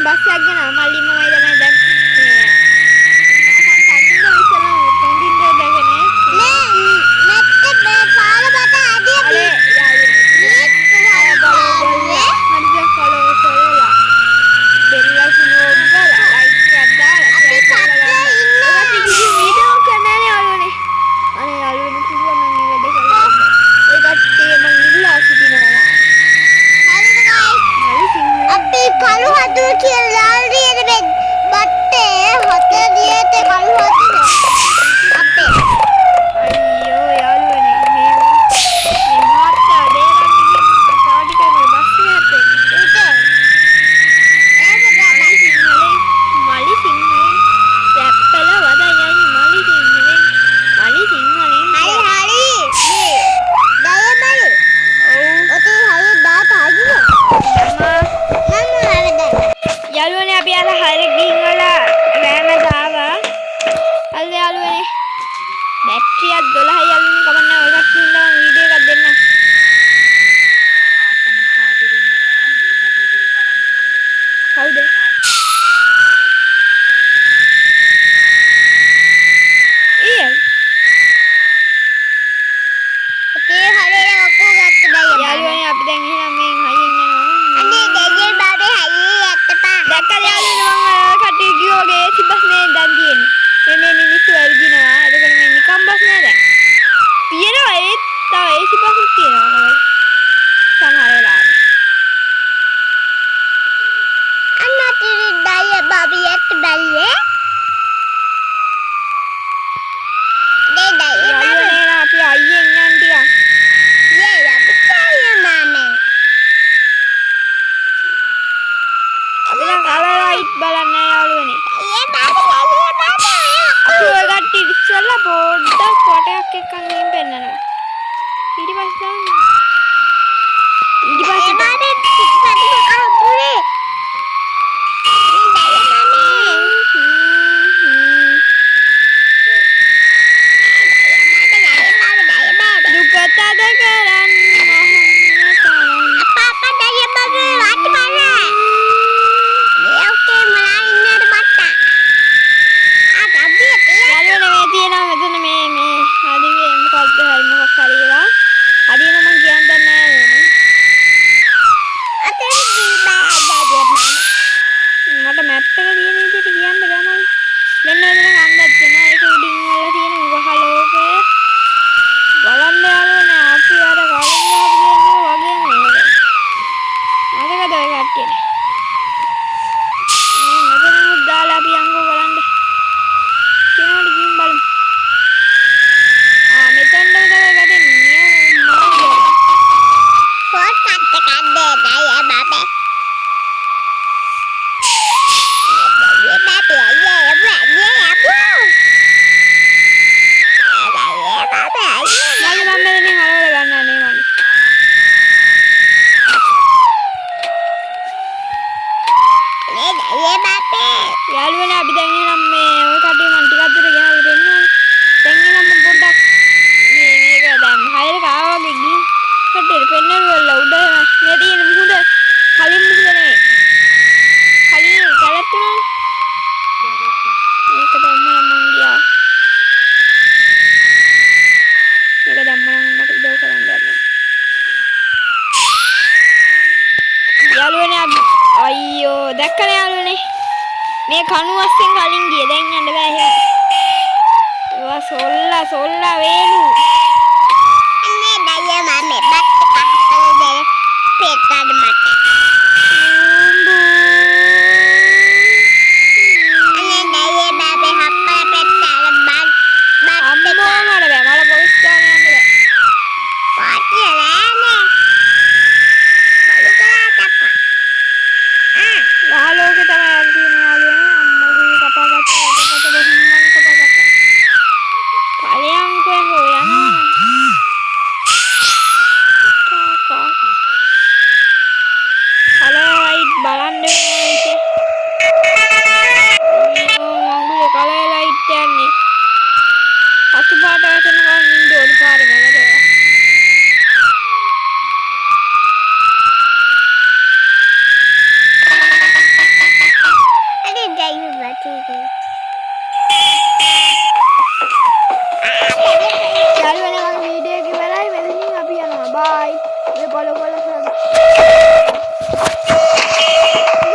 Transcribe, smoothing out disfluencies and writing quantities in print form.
Bus එකක් ගෙනා මල්ලිම මයි තමයි දැන් මේ මම තනින්ම ඉස්සලා කොන්දින්ද දැගෙන නෑ පාර බත අඩිය බැටරියක් 12යි අලුත් කමන්න ඔය එකක් ඉන්නවා වීඩියෝ එකක් දෙන්න. කවුද? ඊයයි. ඔකේ හරියට ඔක්කො ගත්ත බෑ. යාළුවනේ අපි දැන් එහෙනම් මේ හයියෙන් යනවා. අනේ දෙවියන් බබේ හයිය යත්තපා. දැක්කද යාළුවනේ මම කට්ටිය ගියෝගේ ඒසි බස් මේ දැන් තියෙන්නේ. මේ මිනිස්සු ඇවිදිනවා. එතකොට මේ නිකම් බස් නෑ දැන්. තියෙනවා ඒත් තව ඒසි බස්ුත් තියෙනවා. සමහර වෙලාවට. අන්නතිරි ඩය බබියට බැල්ලේ. දෙඩය බබේ අපි අයියෙන් යන්න ටිකක්. යේ අපි තාය මාමේ. අපි දැන් කලරයිට් බලන්න යාළුවනේ. යේ බබේ ඔය කට්ටිය ඉස්සෙල්ලා පොඩ්ඩක් කොටයක් එක්කන් ගිහින් පෙන්නනවා. ඊට පස්සේ බාබේ පිටපත් අහුනේ. යාළුවනේ අපි දැන් එහෙනම් මේ ඔය කටේ මම ටිකක් දුර ගෙනල්ලා දෙන්නම්. දැන් එහෙනම් මම පොඩ්ඩක් මේක දැන් හයරක ආවා වගේ ගිහින් කටේ පෙන්නවල උඩ මේ තියෙන මුහුද කලින් මුහුද නෙමෙයි. කලින් කලත්තුනේ. මේක දැම්මම මං ගියා. මේක දැම්මම මට උදව් කරන්න බැහැ. යාළුවනේ අයියෝ දැක්කනේ යාළුවනේ. මේ කණුවස්සෙන් කලින් ගියේ දැන් යන්න බෑ එහෙම. ඒවා සොල්ලා වේලු. අනේ ඩය මම බත් කහපල දෙය පෙත්තඩ මට. අනේ ඩය බබේ හප්පල පෙත්තඩ බත් අම්මෝ මට බෑ මල පොලිස් ගාන යන්න බෑ. පාටිය නෑනේ. බලු කරා තප්පා. ගහලෝකේ තමයි තියෙන යාළුවනේ අම්මගේ කපාගත්තා අපකට බොහොම කපාගත්තා. කලයන්කෝ හොයනවා. කාකා. කලරයිට් බලන්න ඕනේ. මංගුලේ කලරයිට් යන්නේ. අතු පාට වැටෙනවා නින්ද ඕනි පාරේ මගට. ටික